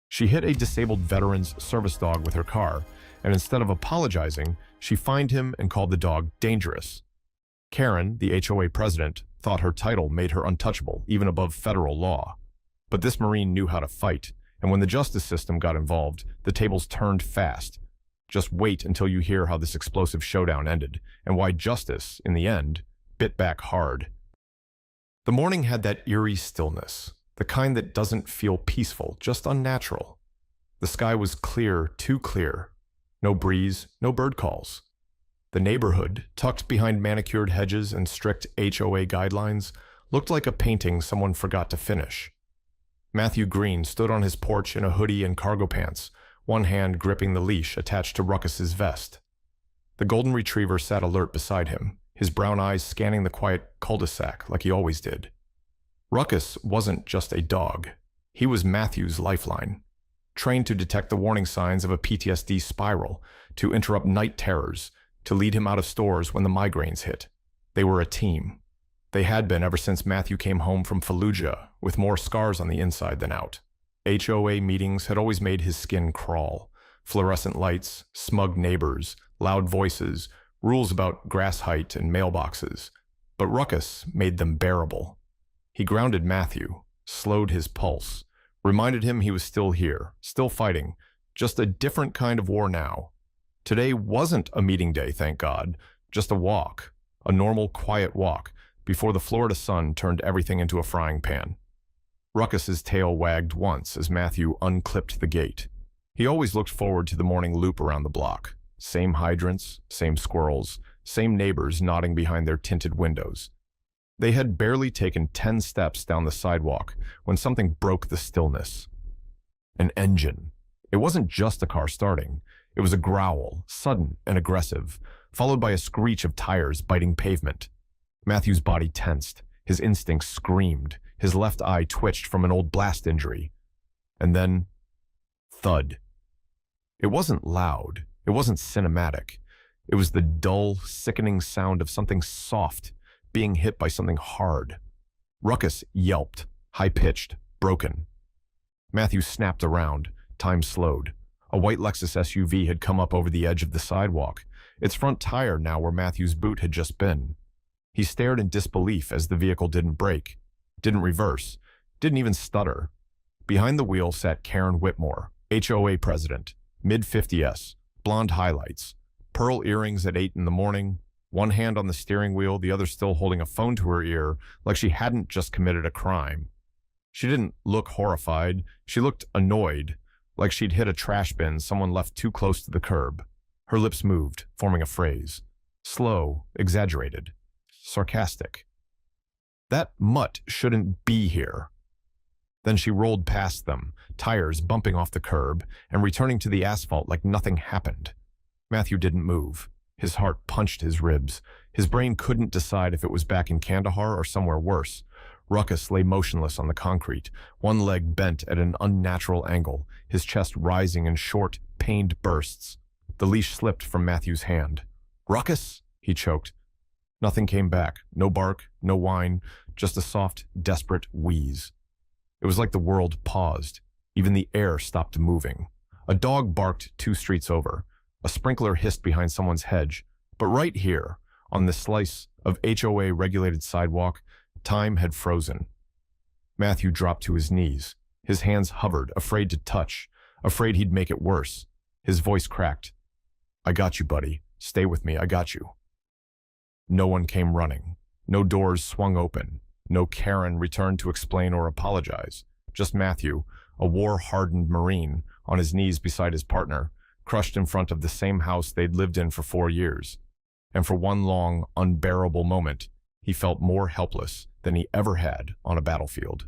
She hit a disabled veteran's service dog with her car, and instead of apologizing, she fined him and called the dog dangerous. Karen, the HOA president, thought her title made her untouchable, even above federal law. But this Marine knew how to fight, and when the justice system got involved, the tables turned fast. Just wait until you hear how this explosive showdown ended, and why justice, in the end, bit back hard. The morning had that eerie stillness, the kind that doesn't feel peaceful, just unnatural. The sky was clear, too clear. No breeze, no bird calls. The neighborhood, tucked behind manicured hedges and strict HOA guidelines, looked like a painting someone forgot to finish. Matthew Green stood on his porch in a hoodie and cargo pants, one hand gripping the leash attached to Ruckus's vest. The golden retriever sat alert beside him, his brown eyes scanning the quiet cul-de-sac like he always did. Ruckus wasn't just a dog. He was Matthew's lifeline, trained to detect the warning signs of a PTSD spiral, to interrupt night terrors, to lead him out of stores when the migraines hit. They were a team. They had been ever since Matthew came home from Fallujah, with more scars on the inside than out. HOA meetings had always made his skin crawl. Fluorescent lights, smug neighbors, loud voices, rules about grass height and mailboxes. But Ruckus made them bearable. He grounded Matthew, slowed his pulse, reminded him he was still here, still fighting, just a different kind of war now. Today wasn't a meeting day, thank God, just a walk, a normal, quiet walk, before the Florida sun turned everything into a frying pan. Ruckus's tail wagged once as Matthew unclipped the gate. He always looked forward to the morning loop around the block. Same hydrants, same squirrels, same neighbors nodding behind their tinted windows. They had barely taken 10 steps down the sidewalk when something broke the stillness. An engine. It wasn't just a car starting. It was a growl, sudden and aggressive, followed by a screech of tires biting pavement. Matthew's body tensed. His instincts screamed. His left eye twitched from an old blast injury. And then, thud. It wasn't loud. It wasn't cinematic. It was the dull, sickening sound of something soft being hit by something hard. Ruckus yelped, high-pitched, broken. Matthew snapped around. Time slowed. A white Lexus SUV had come up over the edge of the sidewalk, its front tire now where Matthew's boot had just been. He stared in disbelief as the vehicle didn't brake, didn't reverse, didn't even stutter. Behind the wheel sat Karen Whitmore, HOA president, mid-50s, blonde highlights, pearl earrings at 8 in the morning, one hand on the steering wheel, the other still holding a phone to her ear, like she hadn't just committed a crime. She didn't look horrified. She looked annoyed, like she'd hit a trash bin someone left too close to the curb. Her lips moved, forming a phrase. Slow, exaggerated, sarcastic. That mutt shouldn't be here. Then she rolled past them, tires bumping off the curb and returning to the asphalt like nothing happened. Matthew didn't move. His heart punched his ribs. His brain couldn't decide if it was back in Kandahar or somewhere worse. Ruckus lay motionless on the concrete, one leg bent at an unnatural angle, his chest rising in short, pained bursts. The leash slipped from Matthew's hand. "Ruckus?" he choked. Nothing came back. No bark, no whine, just a soft, desperate wheeze. It was like the world paused. Even the air stopped moving. A dog barked 2 streets over. A sprinkler hissed behind someone's hedge. But right here, on this slice of HOA-regulated sidewalk, time had frozen. Matthew dropped to his knees. His hands hovered, afraid to touch, afraid he'd make it worse. His voice cracked. "I got you, buddy. Stay with me. I got you." No one came running. No doors swung open. No Karen returned to explain or apologize. Just Matthew, a war-hardened Marine, on his knees beside his partner, crushed in front of the same house they'd lived in for 4 years. And for one long, unbearable moment, he felt more helpless than he ever had on a battlefield.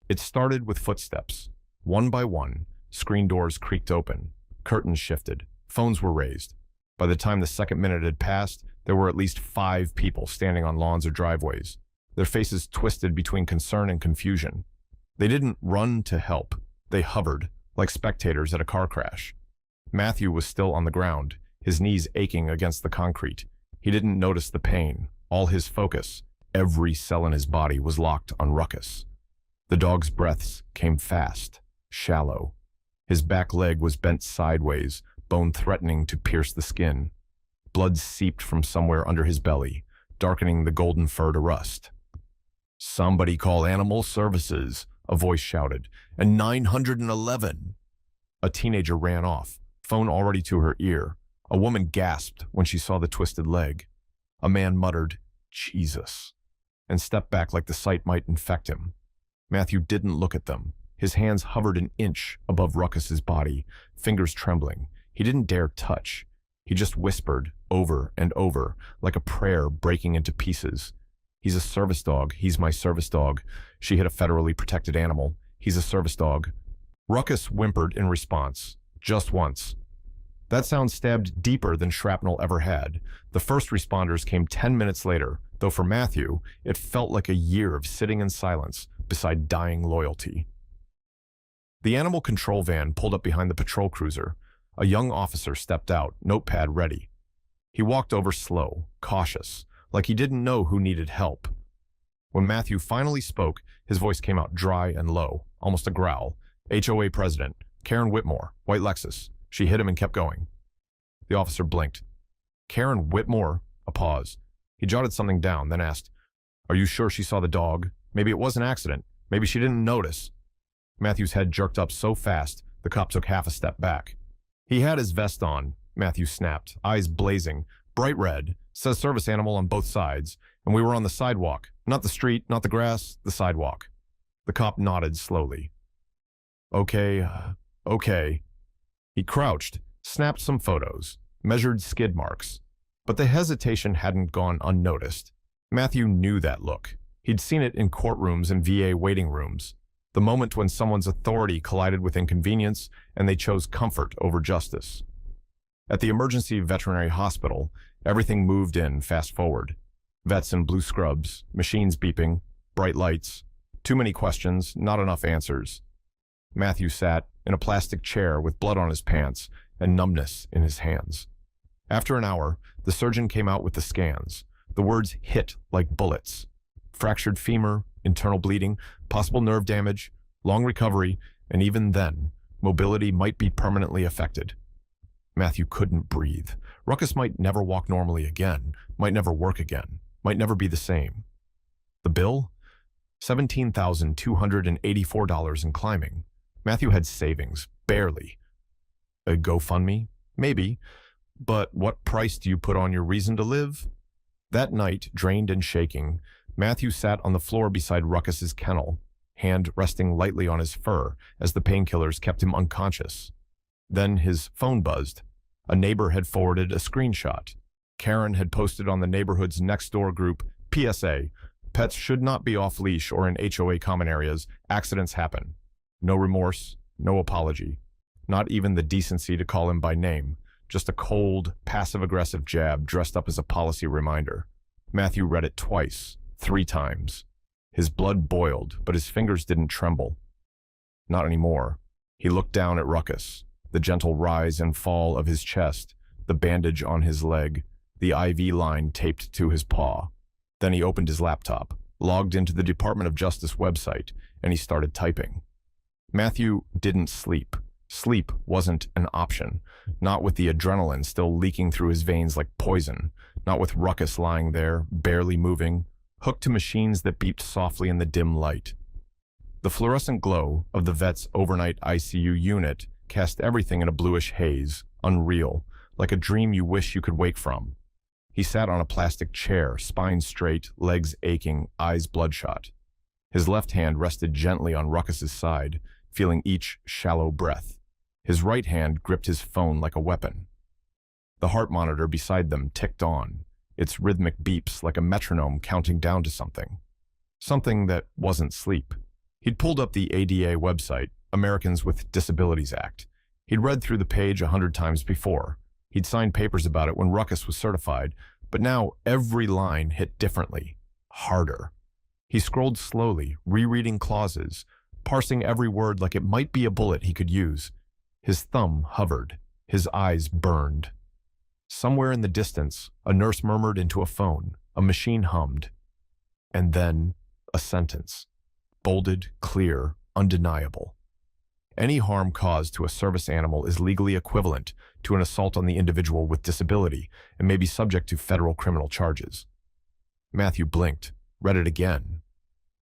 It started with footsteps. One by one, screen doors creaked open, curtains shifted, phones were raised. By the time the second minute had passed, there were at least 5 people standing on lawns or driveways, their faces twisted between concern and confusion. They didn't run to help. They hovered, like spectators at a car crash. Matthew was still on the ground, his knees aching against the concrete. He didn't notice the pain. All his focus, every cell in his body, was locked on Ruckus. The dog's breaths came fast, shallow. His back leg was bent sideways, bone threatening to pierce the skin. Blood seeped from somewhere under his belly, darkening the golden fur to rust. "Somebody call animal services," a voice shouted, "and 911. A teenager ran off, phone already to her ear. A woman gasped when she saw the twisted leg. A man muttered, "Jesus," and stepped back like the sight might infect him. Matthew didn't look at them. His hands hovered an inch above Ruckus's body, fingers trembling. He didn't dare touch. He just whispered over and over, like a prayer breaking into pieces. "He's a service dog. He's my service dog." She hit a federally protected animal. "He's a service dog." Ruckus whimpered in response, just once. That sound stabbed deeper than shrapnel ever had. The first responders came 10 minutes later, though for Matthew, it felt like a year of sitting in silence beside dying loyalty. The animal control van pulled up behind the patrol cruiser. A young officer stepped out, notepad ready. He walked over slow, cautious, like he didn't know who needed help. When Matthew finally spoke, his voice came out dry and low, almost a growl. "HOA president, Karen Whitmore, white Lexus." She hit him and kept going. The officer blinked. "Karen Whitmore?" A pause. He jotted something down, then asked, "Are you sure she saw the dog? Maybe it was an accident. Maybe she didn't notice." Matthew's head jerked up so fast, the cop took half a step back. "He had his vest on," Matthew snapped, eyes blazing, bright red, says service animal on both sides, and we were on the sidewalk, not the street, not the grass, the sidewalk. The cop nodded slowly. Okay. He crouched, snapped some photos, measured skid marks. But the hesitation hadn't gone unnoticed. Matthew knew that look. He'd seen it in courtrooms and VA waiting rooms. The moment when someone's authority collided with inconvenience and they chose comfort over justice. At the emergency veterinary hospital, everything moved in fast forward. Vets in blue scrubs, machines beeping, bright lights. Too many questions, not enough answers. Matthew sat in a plastic chair with blood on his pants and numbness in his hands. After an hour, the surgeon came out with the scans. The words hit like bullets. Fractured femur, internal bleeding, possible nerve damage, long recovery, and even then, mobility might be permanently affected. Matthew couldn't breathe. Ruckus might never walk normally again, might never work again, might never be the same. The bill? $17,284 and climbing. Matthew had savings, barely. A GoFundMe? Maybe. But what price do you put on your reason to live? That night, drained and shaking, Matthew sat on the floor beside Ruckus's kennel, hand resting lightly on his fur as the painkillers kept him unconscious. Then his phone buzzed. A neighbor had forwarded a screenshot. Karen had posted on the neighborhood's next-door group, PSA, "Pets should not be off-leash or in HOA common areas. Accidents happen." No remorse, no apology. Not even the decency to call him by name. Just a cold, passive-aggressive jab dressed up as a policy reminder. Matthew read it twice, 3 times. His blood boiled, but his fingers didn't tremble. Not anymore. He looked down at Ruckus, the gentle rise and fall of his chest, the bandage on his leg, the IV line taped to his paw. Then he opened his laptop, logged into the Department of Justice website, and he started typing. Matthew didn't sleep. Sleep wasn't an option, not with the adrenaline still leaking through his veins like poison, not with Ruckus lying there, barely moving, hooked to machines that beeped softly in the dim light. The fluorescent glow of the vet's overnight ICU unit cast everything in a bluish haze, unreal, like a dream you wish you could wake from. He sat on a plastic chair, spine straight, legs aching, eyes bloodshot. His left hand rested gently on Ruckus's side, feeling each shallow breath. His right hand gripped his phone like a weapon. The heart monitor beside them ticked on, its rhythmic beeps like a metronome counting down to something. Something that wasn't sleep. He'd pulled up the ADA website, Americans with Disabilities Act. He'd read through the page 100 times before. He'd signed papers about it when Ruckus was certified, but now every line hit differently, harder. He scrolled slowly, rereading clauses, parsing every word like it might be a bullet he could use. His thumb hovered. His eyes burned. Somewhere in the distance, a nurse murmured into a phone. A machine hummed. And then a sentence. Bolded, clear, undeniable. Any harm caused to a service animal is legally equivalent to an assault on the individual with disability and may be subject to federal criminal charges. Matthew blinked, read it again,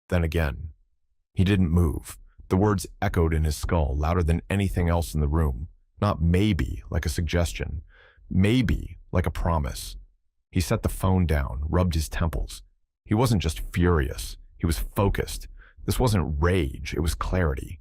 then again. He didn't move. The words echoed in his skull louder than anything else in the room. Not maybe, like a suggestion. Maybe, like a promise. He set the phone down, rubbed his temples. He wasn't just furious. He was focused. This wasn't rage, it was clarity.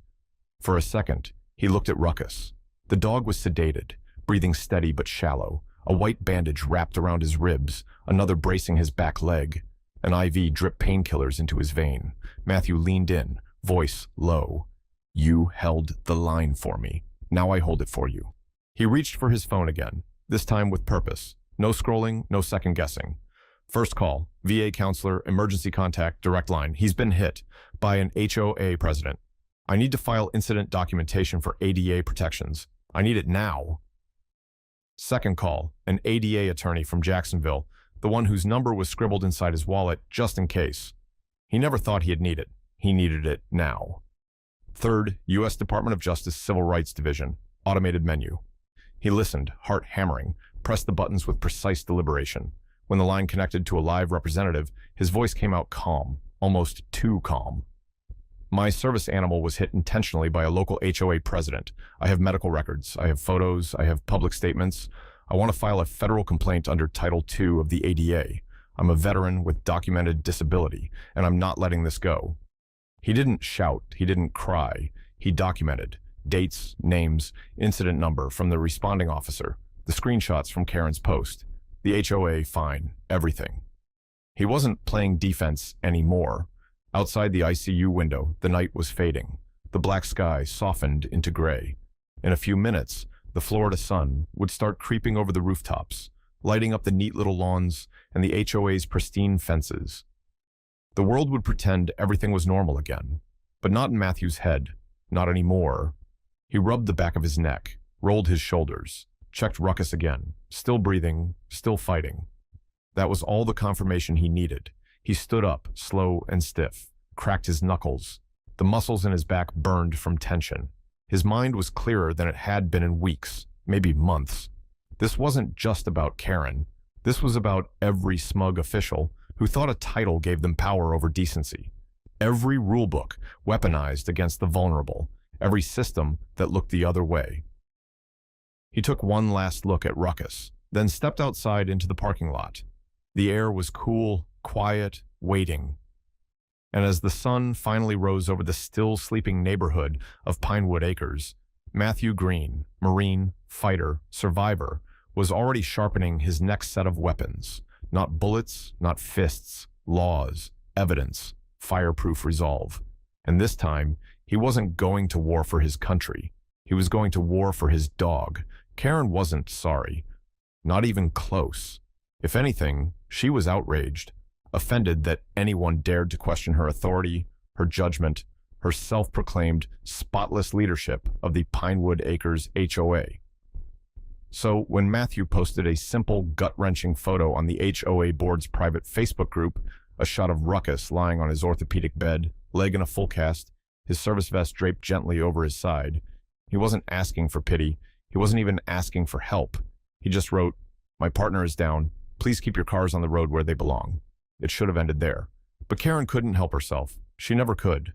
For a second, he looked at Ruckus. The dog was sedated, breathing steady but shallow, a white bandage wrapped around his ribs, another bracing his back leg. An IV dripped painkillers into his vein. Matthew leaned in, voice low. "You held the line for me. Now I hold it for you." He reached for his phone again, this time with purpose. No scrolling, no second guessing. First call, VA counselor, emergency contact, direct line. He's been hit by an HOA president. I need to file incident documentation for ADA protections. I need it now. Second call, an ADA attorney from Jacksonville, the one whose number was scribbled inside his wallet just in case. He never thought he'd need it. He needed it now. Third, U.S. Department of Justice Civil Rights Division, automated menu. He listened, heart hammering, pressed the buttons with precise deliberation. When the line connected to a live representative, his voice came out calm, almost too calm. My service animal was hit intentionally by a local HOA president. I have medical records. I have photos. I have public statements. I want to file a federal complaint under Title II of the ADA. I'm a veteran with documented disability, and I'm not letting this go. He didn't shout. He didn't cry. He documented dates, names, incident number from the responding officer, the screenshots from Karen's post, the HOA fine, everything. He wasn't playing defense anymore. Outside the ICU window, the night was fading. The black sky softened into gray. In a few minutes, the Florida sun would start creeping over the rooftops, lighting up the neat little lawns and the HOA's pristine fences. The world would pretend everything was normal again, but not in Matthew's head, not anymore. He rubbed the back of his neck, rolled his shoulders, checked Ruckus again, still breathing, still fighting. That was all the confirmation he needed. He stood up, slow and stiff, cracked his knuckles. The muscles in his back burned from tension. His mind was clearer than it had been in weeks, maybe months. This wasn't just about Karen. This was about every smug official who thought a title gave them power over decency. Every rulebook weaponized against the vulnerable. Every system that looked the other way. He took one last look at Ruckus, then stepped outside into the parking lot. The air was cool, quiet, waiting. And as the sun finally rose over the still sleeping neighborhood of Pinewood Acres, Matthew Green, Marine, fighter, survivor, was already sharpening his next set of weapons. Not bullets, not fists, laws, evidence, fireproof resolve. And this time, he wasn't going to war for his country. He was going to war for his dog. Karen wasn't sorry. Not even close. If anything, she was outraged, offended that anyone dared to question her authority, her judgment, her self-proclaimed spotless leadership of the Pinewood Acres HOA. So when Matthew posted a simple, gut-wrenching photo on the HOA board's private Facebook group, a shot of Ruckus lying on his orthopedic bed, leg in a full cast, his service vest draped gently over his side, he wasn't asking for pity. He wasn't even asking for help. He just wrote, "My partner is down. Please keep your cars on the road where they belong." It should have ended there. But Karen couldn't help herself. She never could.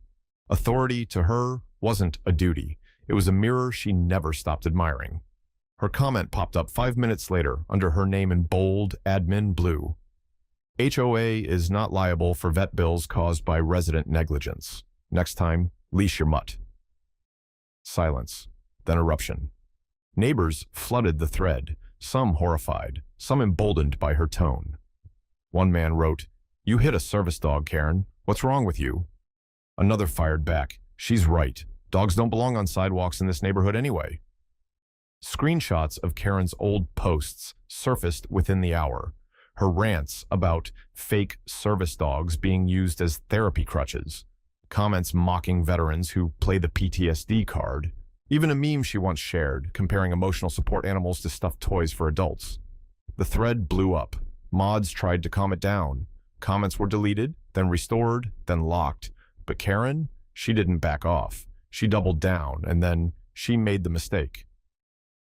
Authority to her wasn't a duty. It was a mirror she never stopped admiring. Her comment popped up 5 minutes later under her name in bold admin blue. HOA is not liable for vet bills caused by resident negligence. Next time, leash your mutt. Silence, then eruption. Neighbors flooded the thread, some horrified, some emboldened by her tone. One man wrote, "You hit a service dog, Karen. What's wrong with you?" Another fired back, "She's right. Dogs don't belong on sidewalks in this neighborhood anyway." Screenshots of Karen's old posts surfaced within the hour. Her rants about fake service dogs being used as therapy crutches. Comments mocking veterans who play the PTSD card. Even a meme she once shared, comparing emotional support animals to stuffed toys for adults. The thread blew up. Mods tried to calm it down. Comments were deleted, then restored, then locked. But Karen, she didn't back off. She doubled down, and then she made the mistake.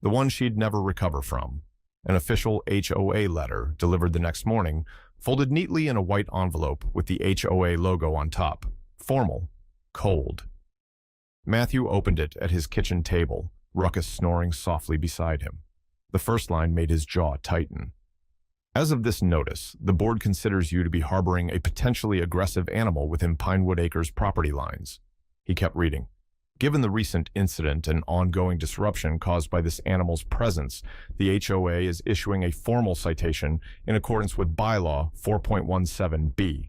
The one she'd never recover from. An official HOA letter delivered the next morning, folded neatly in a white envelope with the HOA logo on top. Formal. Cold. Matthew opened it at his kitchen table, Ruckus snoring softly beside him. The first line made his jaw tighten. As of this notice, the board considers you to be harboring a potentially aggressive animal within Pinewood Acres property lines. He kept reading. Given the recent incident and ongoing disruption caused by this animal's presence, the HOA is issuing a formal citation in accordance with Bylaw 4.17b.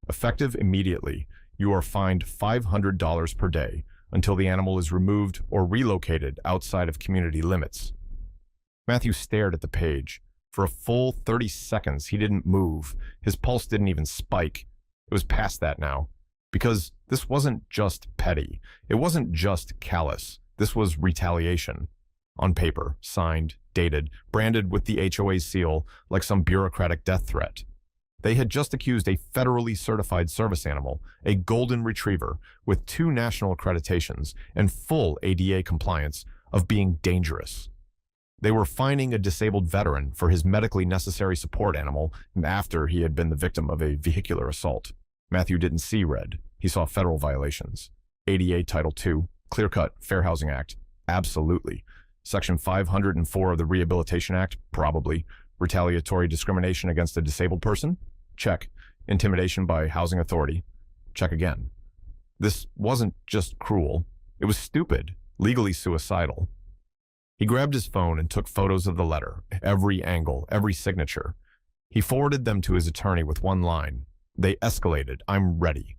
Effective immediately, you are fined $500 per day until the animal is removed or relocated outside of community limits. Matthew stared at the page. For a full 30 seconds, he didn't move. His pulse didn't even spike. It was past that now. Because this wasn't just petty. It wasn't just callous. This was retaliation. On paper, signed, dated, branded with the HOA seal like some bureaucratic death threat. They had just accused a federally certified service animal, a golden retriever with 2 national accreditations and full ADA compliance, of being dangerous. They were fining a disabled veteran for his medically necessary support animal after he had been the victim of a vehicular assault. Matthew didn't see red. He saw federal violations. ADA Title II, Clear-Cut Fair Housing Act, absolutely. Section 504 of the Rehabilitation Act, probably. Retaliatory discrimination against a disabled person? Check. Intimidation by housing authority? Check again. This wasn't just cruel. It was stupid, legally suicidal. He grabbed his phone and took photos of the letter, every angle, every signature. He forwarded them to his attorney with one line. They escalated. I'm ready.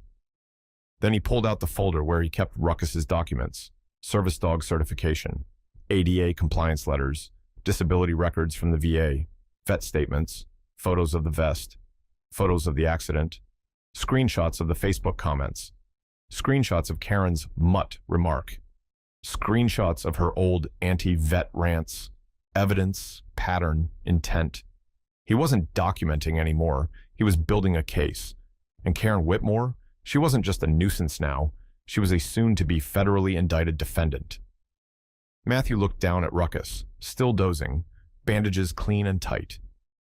Then he pulled out the folder where he kept Ruckus's documents, service dog certification, ADA compliance letters, disability records from the VA, vet statements, photos of the vest, photos of the accident, screenshots of the Facebook comments, screenshots of Karen's mutt remark, screenshots of her old anti-vet rants, evidence, pattern, intent. He wasn't documenting anymore. He was building a case. And Karen Whitmore, she wasn't just a nuisance now. She was a soon-to-be federally indicted defendant. Matthew looked down at Ruckus, still dozing, bandages clean and tight.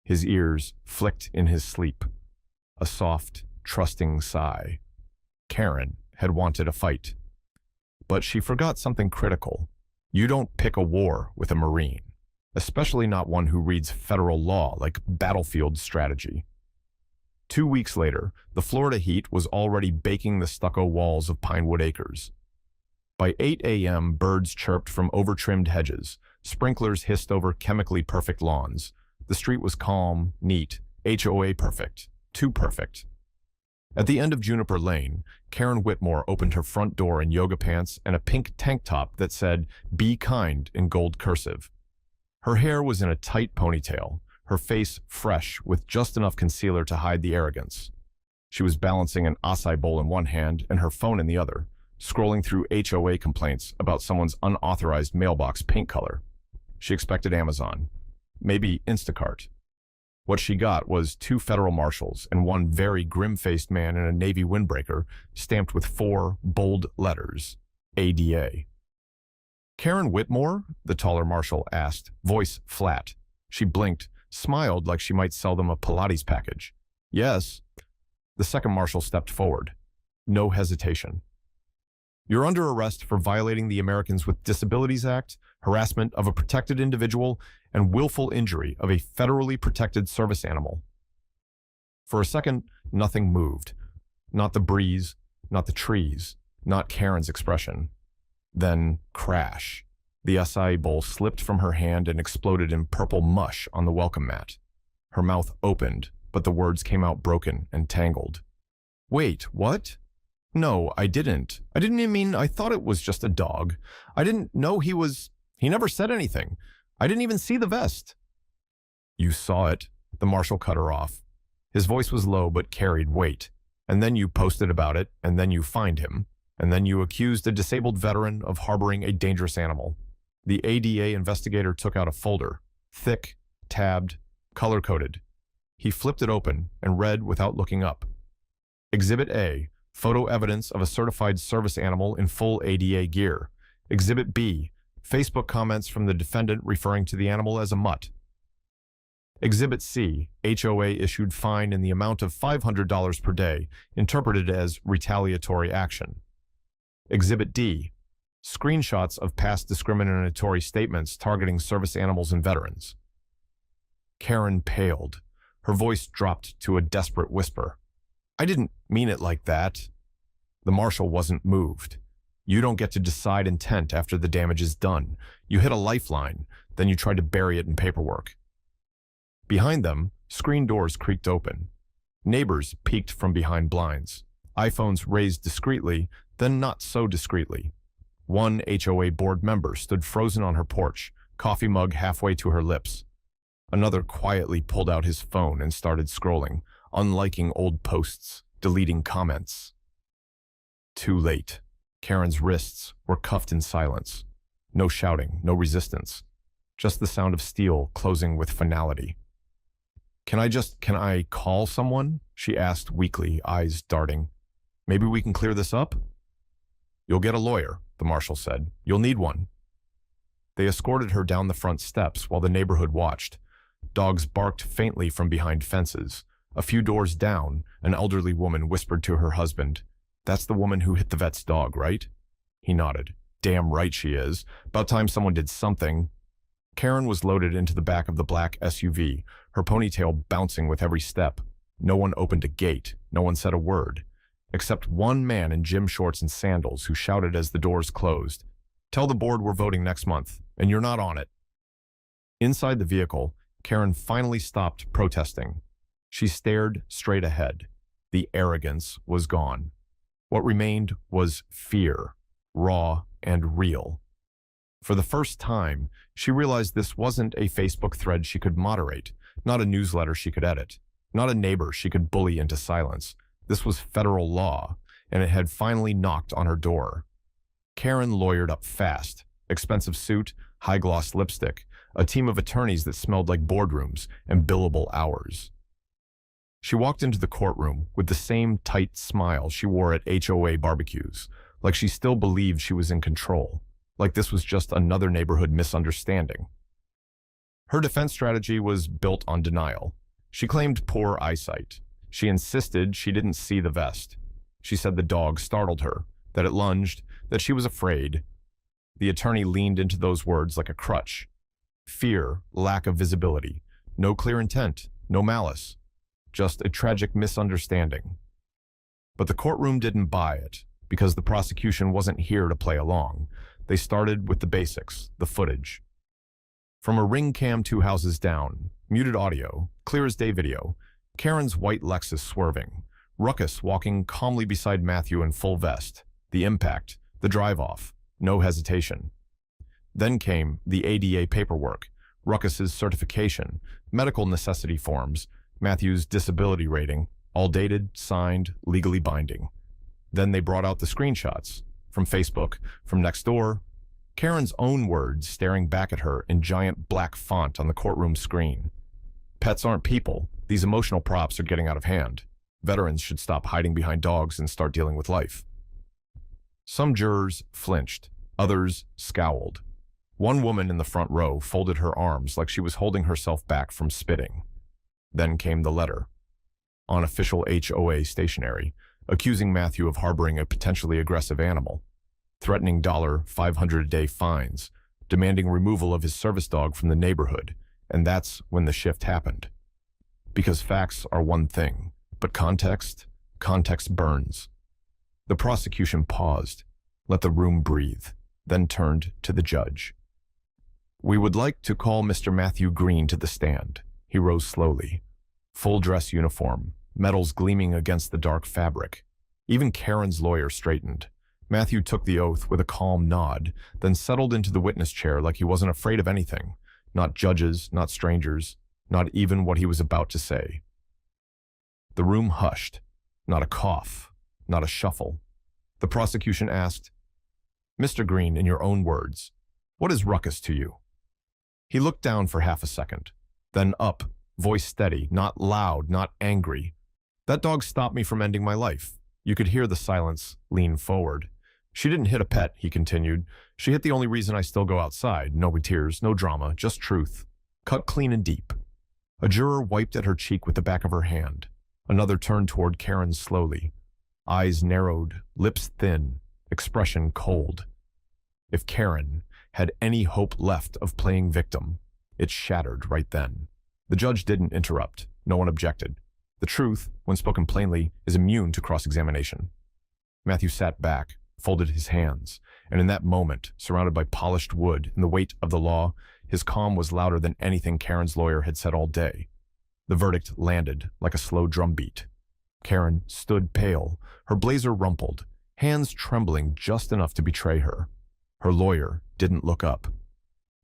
His ears flicked in his sleep. A soft, trusting sigh. Karen had wanted a fight. But she forgot something critical. You don't pick a war with a Marine, especially not one who reads federal law like battlefield strategy. 2 weeks later, the Florida heat was already baking the stucco walls of Pinewood Acres. By 8 a.m., birds chirped from over-trimmed hedges. Sprinklers hissed over chemically perfect lawns. The street was calm, neat, HOA perfect, too perfect. At the end of Juniper Lane, Karen Whitmore opened her front door in yoga pants and a pink tank top that said, "Be kind" in gold cursive. Her hair was in a tight ponytail, her face fresh with just enough concealer to hide the arrogance. She was balancing an acai bowl in one hand and her phone in the other, scrolling through HOA complaints about someone's unauthorized mailbox paint color. She expected Amazon, maybe Instacart. What she got was 2 federal marshals and one very grim-faced man in a navy windbreaker stamped with 4 bold letters, ADA. Karen Whitmore? The taller marshal asked, voice flat. She blinked, smiled like she might sell them a Pilates package. Yes. The second marshal stepped forward. No hesitation. You're under arrest for violating the Americans with Disabilities Act, harassment of a protected individual, and willful injury of a federally protected service animal. For a second, nothing moved. Not the breeze, not the trees, not Karen's expression. Then, crash. The acai bowl slipped from her hand and exploded in purple mush on the welcome mat. Her mouth opened, but the words came out broken and tangled. Wait, what? No, I didn't. I didn't mean I thought it was just a dog. I didn't know he never said anything. I didn't even see the vest. You saw it. The marshal cut her off. His voice was low but carried weight. And then you posted about it, and then you fined him. And then you accused a disabled veteran of harboring a dangerous animal. The ADA investigator took out a folder, thick, tabbed, color-coded. He flipped it open and read without looking up. Exhibit A, Photo evidence of a certified service animal in full ADA gear. Exhibit B, Facebook comments from the defendant referring to the animal as a mutt. Exhibit C, HOA issued fine in the amount of $500 per day, interpreted as retaliatory action. Exhibit D, screenshots of past discriminatory statements targeting service animals and veterans. Karen paled. Her voice dropped to a desperate whisper. I didn't mean it like that. The marshal wasn't moved. You don't get to decide intent after the damage is done. You hit a lifeline, then you try to bury it in paperwork. Behind them, screen doors creaked open. Neighbors peeked from behind blinds. iPhones raised discreetly, then not so discreetly. One HOA board member stood frozen on her porch, coffee mug halfway to her lips. Another quietly pulled out his phone and started scrolling, unliking old posts, deleting comments. Too late. Karen's wrists were cuffed in silence. No shouting, no resistance. Just the sound of steel closing with finality. Can I call someone? She asked weakly, eyes darting. Maybe we can clear this up? You'll get a lawyer, the marshal said. You'll need one. They escorted her down the front steps while the neighborhood watched. Dogs barked faintly from behind fences. A few doors down, an elderly woman whispered to her husband, That's the woman who hit the vet's dog, right? He nodded. Damn right she is. About time someone did something. Karen was loaded into the back of the black SUV, her ponytail bouncing with every step. No one opened a gate. No one said a word. Except one man in gym shorts and sandals who shouted as the doors closed, Tell the board we're voting next month, and you're not on it. Inside the vehicle, Karen finally stopped protesting. She stared straight ahead. The arrogance was gone. What remained was fear, raw and real. For the first time, she realized this wasn't a Facebook thread she could moderate, not a newsletter she could edit, not a neighbor she could bully into silence. This was federal law, and it had finally knocked on her door. Karen lawyered up fast. Expensive suit, high-gloss lipstick, a team of attorneys that smelled like boardrooms, and billable hours. She walked into the courtroom with the same tight smile she wore at HOA barbecues, like she still believed she was in control, like this was just another neighborhood misunderstanding. Her defense strategy was built on denial. She claimed poor eyesight. She insisted she didn't see the vest. She said the dog startled her, that it lunged, that she was afraid. The attorney leaned into those words like a crutch. Fear, lack of visibility, no clear intent, no malice, just a tragic misunderstanding. But the courtroom didn't buy it, because the prosecution wasn't here to play along. They started with the basics, the footage. From a ring cam 2 houses down, muted audio, clear as day video, Karen's white Lexus swerving, Ruckus walking calmly beside Matthew in full vest, the impact, the drive-off, no hesitation. Then came the ADA paperwork, Ruckus's certification, medical necessity forms, Matthew's disability rating, all dated, signed, legally binding. Then they brought out the screenshots, from Facebook, from next door, Karen's own words staring back at her in giant black font on the courtroom screen. Pets aren't people. These emotional props are getting out of hand. Veterans should stop hiding behind dogs and start dealing with life. Some jurors flinched. Others scowled. One woman in the front row folded her arms like she was holding herself back from spitting. Then came the letter. On official HOA stationery, accusing Matthew of harboring a potentially aggressive animal, threatening $500 a day fines, demanding removal of his service dog from the neighborhood, and that's when the shift happened. Because facts are one thing, but context burns. The prosecution paused, let the room breathe, then turned to the judge. We would like to call Mr. Matthew Green to the stand. He rose slowly. Full dress uniform, medals gleaming against the dark fabric. Even Karen's lawyer straightened. Matthew took the oath with a calm nod, then settled into the witness chair like he wasn't afraid of anything. Not judges, not strangers, not even what he was about to say. The room hushed. Not a cough, not a shuffle. The prosecution asked, Mr. Green, in your own words, what is Ruckus to you? He looked down for half a second, then up, voice steady, not loud, not angry. That dog stopped me from ending my life. You could hear the silence lean forward. She didn't hit a pet, he continued. She hit the only reason I still go outside. No tears, no drama, just truth. Cut clean and deep. A juror wiped at her cheek with the back of her hand. Another turned toward Karen slowly. Eyes narrowed, lips thin, expression cold. If Karen had any hope left of playing victim, it shattered right then. The judge didn't interrupt. No one objected. The truth, when spoken plainly, is immune to cross-examination. Matthew sat back, folded his hands, and in that moment, surrounded by polished wood and the weight of the law, his calm was louder than anything Karen's lawyer had said all day. The verdict landed like a slow drumbeat. Karen stood pale, her blazer rumpled, hands trembling just enough to betray her. Her lawyer didn't look up.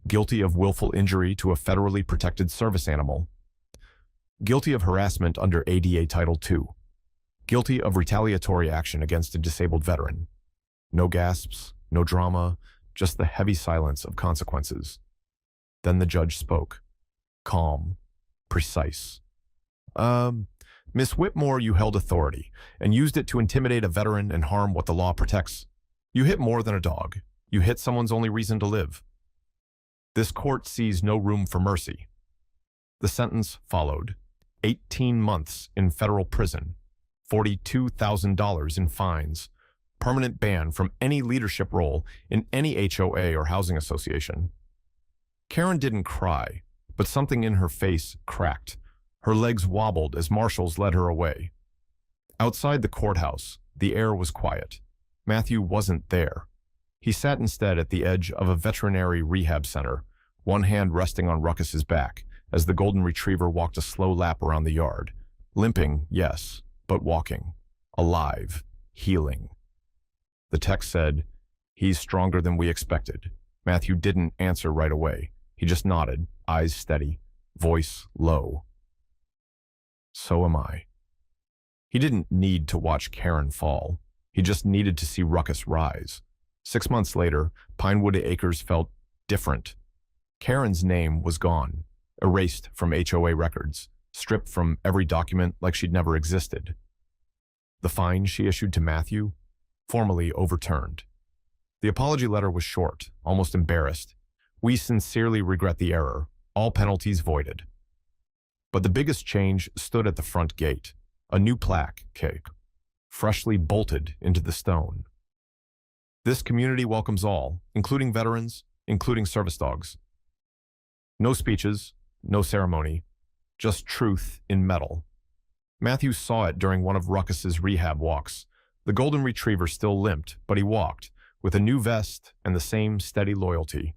Guilty of willful injury to a federally protected service animal. Guilty of harassment under ADA Title II. Guilty of retaliatory action against a disabled veteran. No gasps, no drama, just the heavy silence of consequences. Then the judge spoke. Calm, precise. Miss Whitmore, you held authority and used it to intimidate a veteran and harm what the law protects. You hit more than a dog. You hit someone's only reason to live. This court sees no room for mercy. The sentence followed. 18 months in federal prison, $42,000 in fines, permanent ban from any leadership role in any HOA or housing association. Karen didn't cry, but something in her face cracked. Her legs wobbled as marshals led her away. Outside the courthouse, the air was quiet. Matthew wasn't there. He sat instead at the edge of a veterinary rehab center, one hand resting on Ruckus's back, as the golden retriever walked a slow lap around the yard. Limping, yes, but walking. Alive. Healing. The text said, "He's stronger than we expected." Matthew didn't answer right away. He just nodded, eyes steady, voice low. So am I. He didn't need to watch Karen fall. He just needed to see Ruckus rise. 6 months later, Pinewood Acres felt different. Karen's name was gone, erased from HOA records, stripped from every document like she'd never existed. The fine she issued to Matthew, formally overturned. The apology letter was short, almost embarrassed. "We sincerely regret the error. All penalties voided." But the biggest change stood at the front gate, a new plaque, freshly bolted into the stone. This community welcomes all, including veterans, including service dogs. No speeches, no ceremony, just truth in metal. Matthew saw it during one of Ruckus's rehab walks. The golden retriever still limped, but he walked, with a new vest and the same steady loyalty.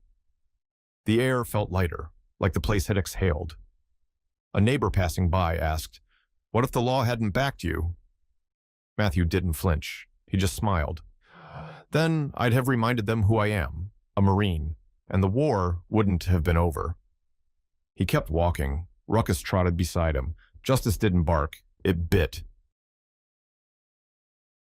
The air felt lighter, like the place had exhaled. A neighbor passing by asked, "What if the law hadn't backed you?" Matthew didn't flinch. He just smiled. "Then I'd have reminded them who I am, a Marine, and the war wouldn't have been over." He kept walking. Ruckus trotted beside him. Justice didn't bark. It bit.